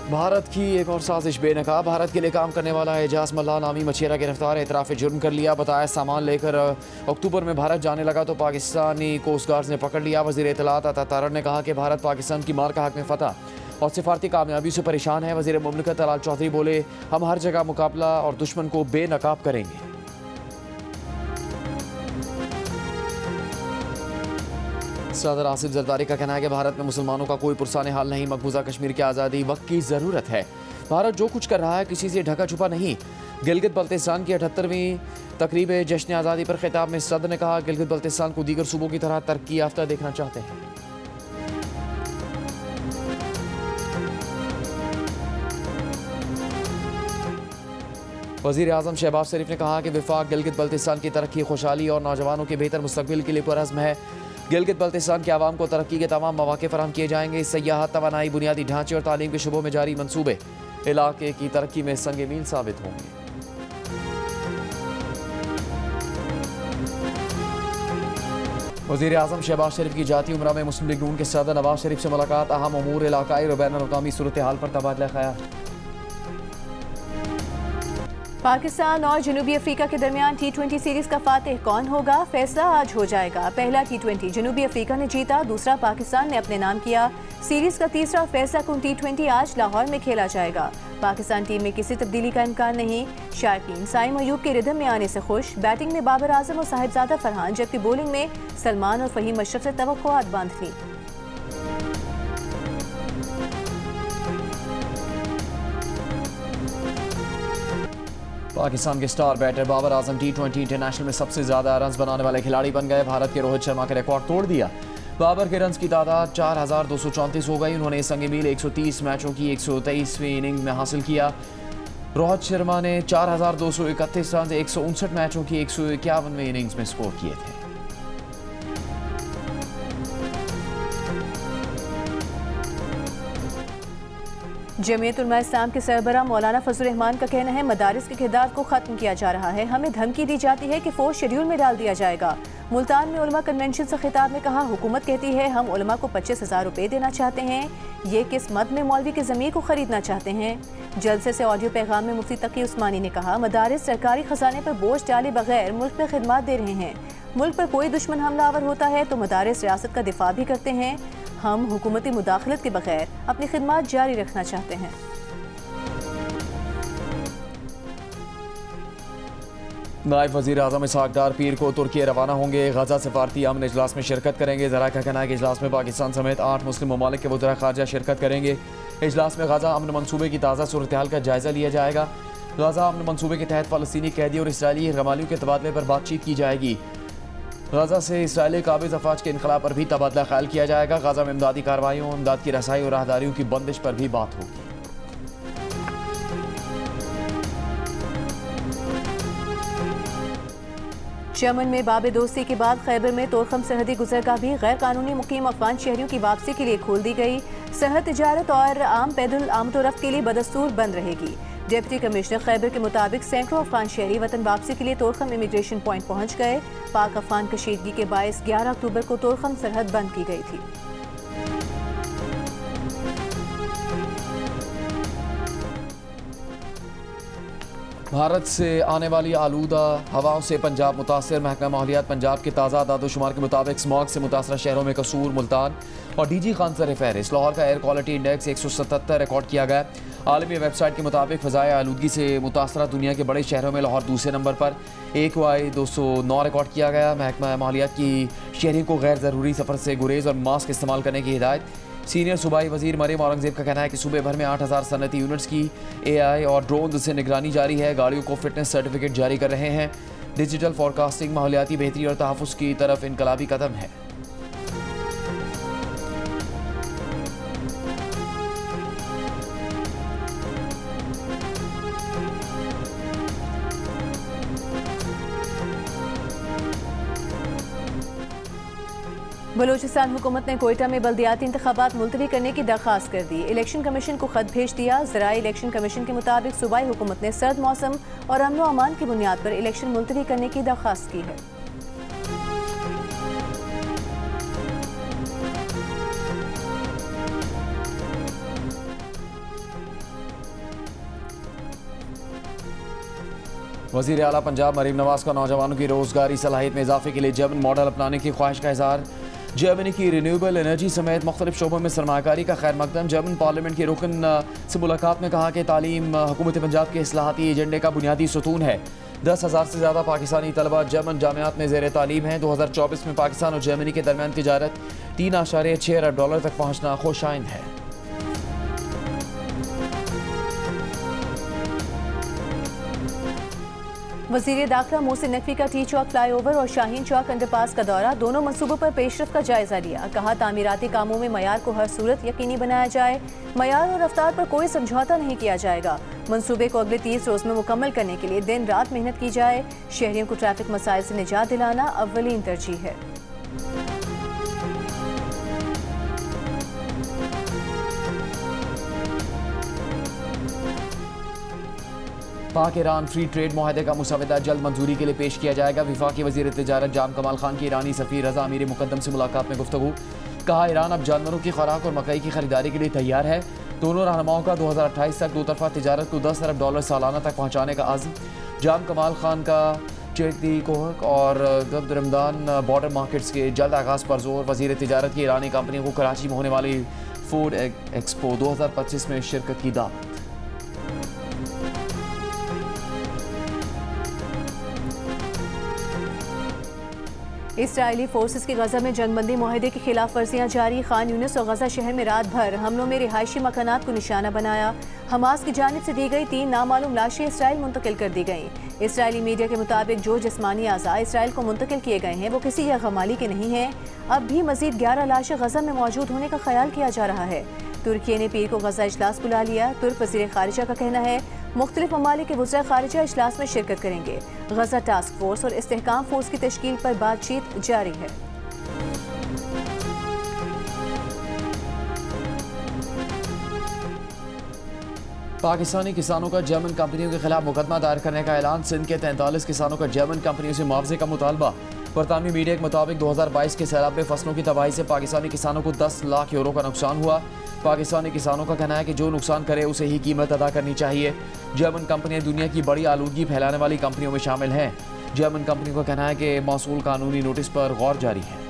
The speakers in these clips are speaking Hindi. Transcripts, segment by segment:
भारत की एक और साजिश बेनकाब। भारत के लिए काम करने वाला एजाज मल्ला नामी मछेरा गिरफ्तार, एतराफ़ जुर्म कर लिया। बताया सामान लेकर अक्टूबर में भारत जाने लगा तो पाकिस्तानी कोस्ट गार्ड ने पकड़ लिया। वज़ीर इत्तलात अता तारड़ ने कहा कि भारत पाकिस्तान की मार का हक में फतह और सिफारती कामयाबी से परेशान है। वज़ीर मुमलिकत तलाल चौधरी बोले, हम हर जगह मुकाबला और दुश्मन को बेनकाब करेंगे। सदर आसिफ जरदारी का कहना है कि भारत में मुसलमानों का कोई पुरसाने हाल नहीं, मकबूजा कश्मीर की आज़ादी वक्त की ज़रूरत है। भारत जो कुछ कर रहा है किसी से ढका छुपा नहीं। गिलगित बल्तिस्तान की 78वीं तकरीब जश्न आज़ादी पर खिताब में सदर ने कहा, गिलगित बल्तिस्तान को दीगर सूबों की तरह तरक्की याफ्ता देखना चाहते हैं। वज़ीर आज़म शहबाज शरीफ ने कहा कि विफाक गिलगित बल्तिस्तान की तरक्की, खुशहाली और नौजवानों के बेहतर मुस्तकबिल के लिए पुरअज़्म है। गिलगित बल्तिस्तान के आवाम को तरक्की के तमाम मौके फराहम किए जाएंगे। सयाहत, तवानाई, बुनियादी ढांचे और तालीम के शुबों में जारी मनसूबे इलाके की तरक्की में संग मील साबित होंगे। वज़ीर आज़म शहबाज शरीफ की जाती उम्रा में मुस्लिम लीग नून के सदर नवाज शरीफ से मुलाकात, अहम उमूर, इलाकाई और बैनुल-अक़वामी सूरत हाल पर तबादला ख़याल। पाकिस्तान और जनूबी अफ्रीका के दरमियान T20 सीरीज का फातिह कौन होगा, फैसला आज हो जाएगा। पहला T20 जनूबी अफ्रीका ने जीता, दूसरा पाकिस्तान ने अपने नाम किया। सीरीज का तीसरा फैसला कुन T20 आज लाहौर में खेला जाएगा। पाकिस्तान टीम में किसी तब्दीली का इम्कान नहीं। शायकीन साइम अयूब के रिदम में आने से खुश। बैटिंग में बाबर आजम और साहिबजादा फरहान, जबकि बॉलिंग में सलमान और फहीम अशरफ से तवक्कुआत बांध ली। पाकिस्तान के star batter Babar Azam T20 international में सबसे ज्यादा रन्स बनाने वाले खिलाड़ी बन गए। भारत के रोहित शर्मा का रिकॉर्ड तोड़ दिया। बाबर के रन्स की तादाद 4234 हो गई। उन्होंने संग मील 130 मैचों की 123वीं इनिंग में हासिल किया। रोहित शर्मा ने 4231 रन 159 मैचों की 151वीं इनिंग्स में स्कोर किए थे। जमीयत उलमा इस्लाम के सरबराह मौलाना फजल रहमान का कहना है, मदारिस के किरदार को ख़त्म किया जा रहा है। हमें धमकी दी जाती है कि फोर्स शेड्यूल में डाल दिया जाएगा। मुल्तान में उलमा कन्वेंशन से खिताब में कहा, हुकूमत कहती है हम उलमा को 25,000 रुपये देना चाहते हैं। ये किस मद में मौलवी की ज़मीन को ख़रीदना चाहते हैं। जलसे से ऑडियो पैगाम में मुफ्ती तकी उस्मानी ने कहा, मदारिस सरकारी खजाने पर बोझ डाले बगैर मुल्क में खिदमत दे रहे हैं। मुल्क पर कोई दुश्मन हमलावर होता है तो मदारिस रियासत का दिफा भी करते हैं। हम हुकूमती मुदाखलत के बगैर अपनी खिदमत जारी रखना चाहते हैं। नायब वज़ीर आज़म इसहाक़ डार पीर को तुर्की रवाना होंगे। गजा सफारती अमन इजलास में शिरकत करेंगे। ज़रा का कहना है कि इजलास में पाकिस्तान समेत 8 मुस्लिम ममालिक के वज़ीर ख़ारजा शिरकत करेंगे। इजलास में गजा अमन मनसूबे की ताज़ा सूरत हाल का जायज़ा लिया जाएगा। गजा अमन मनसूबे के तहत फ़लस्तीनी कैदी और इसराइली रमालियों के तबादले पर बातचीत की जाएगी। गजा से इसराइली काबिज़ अफवाज के इनकलाब पर भी तबादला ख्याल किया जाएगा। गजा में इमदादी कार्रवाइयों, इमदाद की रसाई और राहदारियों की बंदिश पर भी बात होगी। चमन में बाब दोस्ती के बाद खैबर में तोरखम सरहदी गुजरगाह भी गैर कानूनी मुकीम अफगान शहरियों की वापसी के लिए खोल दी गई। सरहद तिजारत और आम पैदल आमदोरफ्त के लिए बदस्तूर बंद रहेगी। डिप्टी कमिश्नर खैबर के मुताबिक सैकड़ों अफगान शहरी वतन वापसी के लिए तोरखम इमिग्रेशन पॉइंट पहुंच गए। पाक अफगान कशीदगी के बायस 11 अक्टूबर को तोरखम सरहद बंद की गई थी। भारत से आने वाली आलूदा हवाओं से पंजाब मुतासर। महकमा माहौलियात पंजाब के ताज़ा आदादोशुमार के मुताबिक स्मॉग से मुतासरा शहरों में कसूर, मुल्तान और DG खान सर फहरिस्त। लाहौर का एयर क्वालिटी इंडेक्स 177 रिकॉर्ड किया गया। आलमी वेबसाइट के मुताबिक फ़ज़ाए आलूदगी से मुतासरा दुनिया के बड़े शहरों में लाहौर दूसरे नंबर पर AQI 209 रिकॉर्ड किया गया। महकमा माहौलियात की शहरियों को गैर ज़रूरी सफ़र से गुरेज और मास्क इस्तेमाल करने की हिदायत। सीनियर सूबाई वज़ीर मरियम औरंगज़ेब का कहना है कि सूबे भर में 8000 सनती यूनिट्स की AI और ड्रोन से निगरानी जारी है। गाड़ियों को फिटनेस सर्टिफिकेट जारी कर रहे हैं। डिजिटल फोरकास्टिंग माहौलियाती बेहतरी और तहफ़्फ़ुज़ की तरफ इनकलाबी कदम है। बलूचिस्तान हुकूमत ने कोयटा में बल्दियाती इंतखाबात मुलतवी करने की दरख्वास्त कर दी। इलेक्शन कमीशन को खत भेज दिया। ज़राई इलेक्शन कमीशन के मुताबिक सूबाई हुकूमत ने सर्द मौसम और अमन व अमान की बुनियाद पर इलेक्शन मुलतवी करने की दरख्वास्त की है। वज़ीर आला पंजाब मरीम नवाज का नौजवानों की रोजगारी सलाहियत में इजाफे के लिए जर्मन मॉडल अपनाने की ख्वाहिश का इजहार। जर्मनी की रिन्यूएबल एनर्जी समेत मुख्तलिफ शोबों में सरमाकारी का खैर मकदम। जर्मन पार्लियामेंट के रुकन से मुलाकात में कहा कि तालीम हुकूमत पंजाब के इस्लाहाती एजेंडे का बुनियादी सतून है। 10,000 से ज़्यादा पाकिस्तानी तलबा जर्मन जामियात में ज़ेर तालीम हैं। 2024 में पाकिस्तान और जर्मनी के दरमियान तिजारत $3.6 अरब तक पहुँचना खुशाइंद है। वज़ीर दाखिला मोहसिन नकवी का टी चौक फ्लाईओवर और शाहीन चौक अंडरपास का दौरा। दोनों मनसूबों पर पेशरफ का जायजा लिया। कहा तामीराती कामों में मयार को हर सूरत यकीनी बनाया जाए। मयार और रफ्तार पर कोई समझौता नहीं किया जाएगा। मनसूबे को अगले 30 रोज में मुकम्मल करने के लिए दिन रात मेहनत की जाए। शहरियों को ट्रैफिक मसाइल से निजात दिलाना अव्वलीन तरजीह है। पाक ईरान फ्री ट्रेड मुआहदे का मुसवदा जल्द मंजूरी के लिए पेश किया जाएगा। वफाकी वज़ीर तिजारत जाम कमाल खान की ईरानी सफ़ीर रज़ा अमीर मुक़द्दम से मुलाकात में गुफ्तगू। कहा ईरान अब जानवरों की खुराक और मकई की खरीदारी के लिए तैयार है। दोनों रहनुमाओं का 2028 तक दो तरफा तिजारत को $10 अरब सालाना तक पहुँचाने का आज़म। जाम कमाल खान का चेकदी कोहक और गब्द रमदान बॉर्डर मार्केट्स के जल्द आगाज़ पर जोर। वज़ीर तिजारत की ईरानी कंपनियों को कराची में होने वाली फूड एक्सपो 2025 में शिरकत की दावत। इसराइली फोर्सेस की गजा में जंगबंदी मुआहदे की खिलाफ वर्जियाँ जारी। खान यूनिस और गजा शहर में रात भर हमलों में रिहायशी मकानात को निशाना बनाया। हमास की जानिब से दी गई 3 नामालूम लाशें इसराइल मुंतकिल कर दी गईं। इसराइली मीडिया के मुताबिक जो जिस्मानी आज़ा इसराइल को मुंतकिल किए गए हैं वो किसी यगमाली के नहीं हैं। अब भी मजीद 11 लाशें गजा में मौजूद होने का ख्याल किया जा रहा है। तुर्की ने पीर को गजा इजलास बुला लिया। तुर्क वज़ीर खारिजा का कहना है मुख्तलिफ ममालिक के वज़ीर खारिजा इजलास में शिरकत करेंगे। गजा टास्क फोर्स और इस्तेहकाम फोर्स की तश्कील पर बातचीत जारी है। पाकिस्तानी किसानों का जर्मन कंपनियों के खिलाफ मुकदमा दायर करने का ऐलान। सिंध के 43 किसानों का जर्मन कंपनियों से मुआवजे का मुतालबा। बरतानवी मीडिया के मुताबिक 2022 के सैलाब में फसलों की तबाही से पाकिस्तानी किसानों को 10 लाख यूरो का नुकसान हुआ। पाकिस्तानी किसानों का कहना है कि जो नुकसान करे उसे ही कीमत अदा करनी चाहिए। जर्मन कंपनियां दुनिया की बड़ी आलूदगी फैलाने वाली कंपनियों में शामिल हैं। जर्मन कंपनियों का कहना है कि मौसूल कानूनी नोटिस पर गौर जारी है।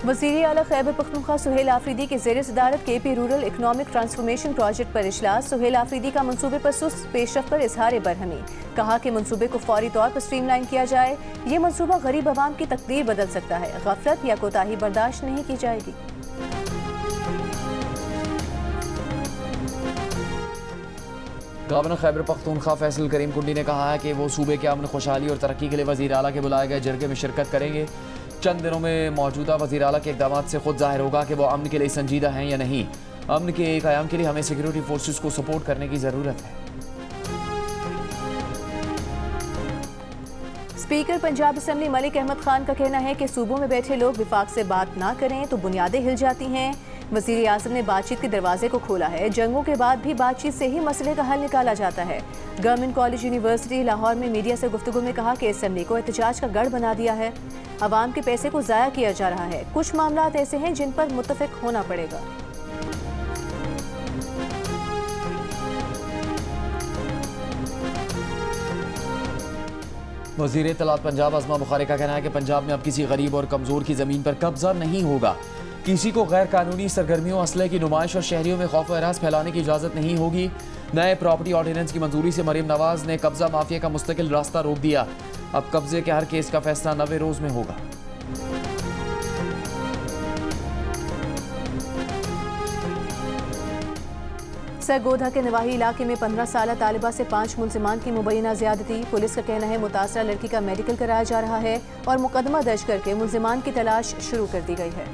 वज़ीर आला खैबर पख्तूनख्वा सुहेल आफरीदी के ज़ेर सदारत KP rural economic transformation project पर इजलास। सुहेल आफरीदी का मनसूबे पर सुस्त पेशरफ पर इजहार बरहमी। कहा कि मनसूबे को फौरी तौर पर स्ट्रीमलाइन किया जाए। ये मनसूबा गरीब आवाम की तकदीर बदल सकता है। गफलत या कोताही बर्दाश्त नहीं की जाएगी। गवर्नर खैबर पख्तूनख्वा फैसल करीम कुंडी ने कहा है कि वो सूबे के अमन खुशहाली और तरक्की के लिए वज़ीर आला के बुलाए गए जरगे में शिरकत करेंगे। चंद दिनों में मौजूदा वज़ीर आला के इक़दामात से खुद जाहिर होगा कि वो अमन के लिए संजीदा हैं या नहीं। अमन के क़याम के लिए हमें सिक्योरिटी फोर्सेस को सपोर्ट करने की ज़रूरत है। स्पीकर पंजाब असम्बली मलिक अहमद खान का कहना है कि सूबों में बैठे लोग विफाक से बात ना करें तो बुनियादें हिल जाती हैं। वज़ीर आज़म ने बातचीत के दरवाजे को खोला है। जंगों के बाद भी बातचीत से ही मसले का हल निकाला जाता है। गवर्नमेंट कॉलेज यूनिवर्सिटी लाहौर में मीडिया से गुफ्तगू में कहा कि असम्बली को एहतजाज का गढ़ बना दिया है। अवाम के पैसे को ज़ाया किया जा रहा है। कुछ मामलात ऐसे हैं जिन पर मुत्तफ़िक होना पड़ेगा। वज़ीर इत्तलात पंजाब अज़मा बुखारी का कहना है कि पंजाब में अब किसी गरीब और कमज़ोर की ज़मीन पर कब्जा नहीं होगा। किसी को गैर कानूनी सरगर्मियों, असले की नुमाइश और शहरियों में खौफ व हरास फैलाने की इजाज़त नहीं होगी। नए प्रॉपर्टी ऑर्डिनेंस की मंजूरी से मरीम नवाज ने कब्जा माफिया का मुस्तकिल रास्ता रोक दिया। अब कब्जे के हर केस का फैसला 90 रोज में होगा। सरगोधा के नवाही इलाके में 15 साल तालिबा से 5 मुलजिमान की मुबैना ज़्यादती। पुलिस का कहना है मुतासरा लड़की का मेडिकल कराया जा रहा है और मुकदमा दर्ज करके मुलजिमान की तलाश शुरू कर दी गई है।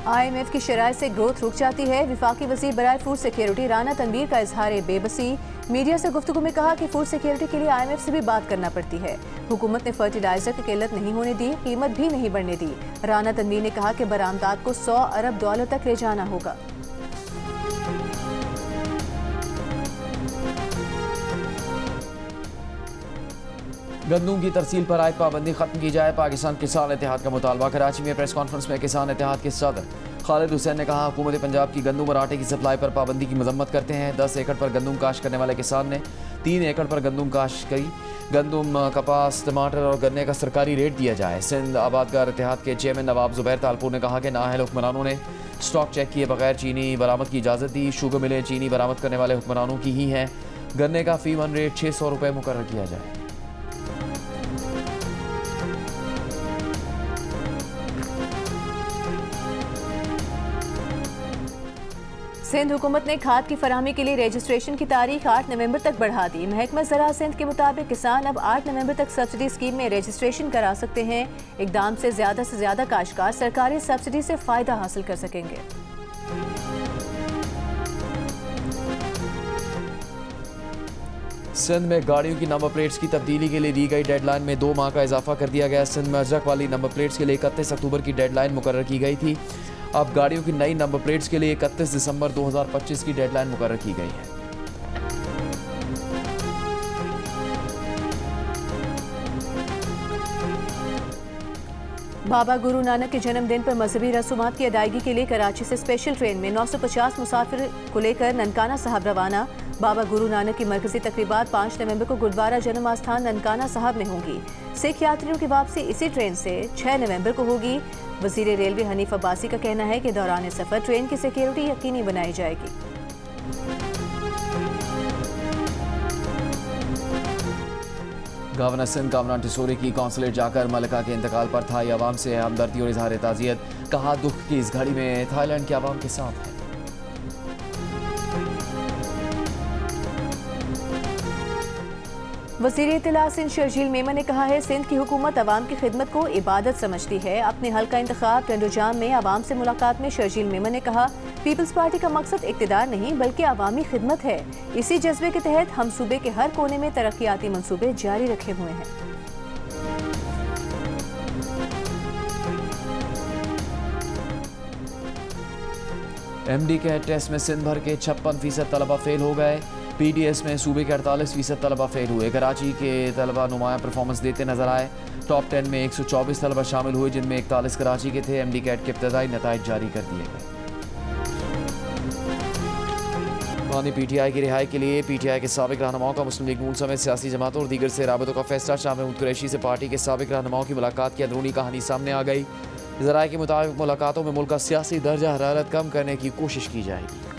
IMF की शराइत से ग्रोथ रुक जाती है। विफाकी वज़ीर बराए फूड सिक्योरिटी राना तनवीर का इजहार बेबसी। मीडिया से गुफ्तगू में कहा कि फूड सिक्योरिटी के लिए IMF से भी बात करना पड़ती है। हुकूमत ने फर्टिलाइजर की किल्लत नहीं होने दी, कीमत भी नहीं बढ़ने दी। राना तनवीर ने कहा कि बरामदात को $100 अरब तक ले जाना होगा। गंदम की तरसील पर आयद पाबंदी खत्म की जाए, पाकिस्तान किसान इत्तेहाद का मुतालबा। कराची में प्रेस कॉन्फ्रेंस में किसान इत्तेहाद के सदर खालिद हुसैन ने कहा, हुकूमत पंजाब की गंदम और आटे की सप्लाई पर पाबंदी की मजम्मत करते हैं। 10 एकड़ पर गंदम काश्त करने वाले किसान ने 3 एकड़ पर गंदम काश्त की। गंदम, कपास, टमाटर और गन्ने का सरकारी रेट दिया जाए। सिंध आबादगार इत्तेहाद के चेयरमैन नवाब जुबैर तालपुर ने कहा कि नाअहल हुक्मरानों ने स्टॉक चेक किए बगैर चीनी बरामद की इजाज़त दी। शुगर मिलें चीनी बरामद करने वाले हुक्मरानों की ही हैं। गन्ने का फी मन रेट 600 रुपये मुकर्रर किया जाए। सिंध हुकूमत ने खाद की फराहमी के लिए रजिस्ट्रेशन की तारीख 8 नवंबर तक बढ़ा दी। महकमा ज़राअत सिंध के मुताबिक किसान अब 8 नवंबर तक सब्सिडी स्कीम में रजिस्ट्रेशन करा सकते हैं। इकदाम से ज़्यादा काश्तकार सरकारी सब्सिडी से फ़ायदा हासिल कर सकेंगे। सिंध में गाड़ियों की नंबर प्लेट्स की तब्दीली के लिए दी गई डेडलाइन में 2 माह का इजाफा कर दिया गया। सिंध में अजरक वाली नंबर प्लेट्स के लिए 31 अक्टूबर की डेडलाइन मुकर्रर की गई थी। अब गाड़ियों की नई नंबर प्लेट्स के लिए 31 दिसंबर 2025 की डेडलाइन मुकर्रर की गई है। बाबा गुरु नानक के जन्मदिन पर मजहबी रसूमात की अदायगी के लिए कराची से स्पेशल ट्रेन में 950 मुसाफिर को लेकर ननकाना साहब रवाना। बाबा गुरु नानक की मरकजी तकरीबात 5 नवंबर को गुरुद्वारा जन्म आस्थान ननकाना साहब में होंगी। सिख यात्रियों की वापसी इसी ट्रेन से 6 नवंबर को होगी। वजीर रेलवे हनीफ अब्बासी का कहना है कि दौरान सफर ट्रेन की सिक्योरिटी यकीनी बनाई जाएगी। गवर्नर सिंध कामरान टिसोरी की कौंसलेट जाकर मलिका के इंतकाल पर थाई अवाम से हमदर्दी और इजहार ताज़ियत। कहा, दुख की इस घड़ी में थाईलैंड के अवाम के साथ है। वज़ीर इत्तला सिंध शर्जील मेमन ने कहा है, सिंध की हुकूमत अवाम की खिदमत को इबादत समझती है। अपने हल्का इंतखाब टंडोजाम में अवाम से मुलाकात में शर्जील मेमन ने कहा, पीपल्स पार्टी का मकसद इक़्तिदार नहीं बल्कि अवामी खिदमत है। इसी जज्बे के तहत हम सूबे के हर कोने में तरक्याती मंसूबे जारी रखे हुए हैं। MD के टेस्ट में सिंध भर के 56% तलबा फेल हो गए। PDS में सूबे के 48% तलबा फेल हुए। कराची के तलबा नुमायां परफॉर्मेंस देते नजर आए। टॉप 10 में 124 तलबा शामिल हुए, जिनमें 41 कराची के थे। MD कैट के इब्तदाई नताइज जारी कर दिए गए। PTI की रिहाई के लिए PTI के साबिक रहनुमाओं का मुस्लिम लीग नून समेत सियासी जमातों और दीगर से राबतों का फैसला। शाह महमूद कुरैशी से पार्टी के साबिक रहनुमाओं की मुलाकात की अंदरूनी कहानी सामने आ गई। ज़राए के मुताबिक मुलाकातों में मुल्क का सियासी दर्जा हरारत कम करने की कोशिश की जाएगी।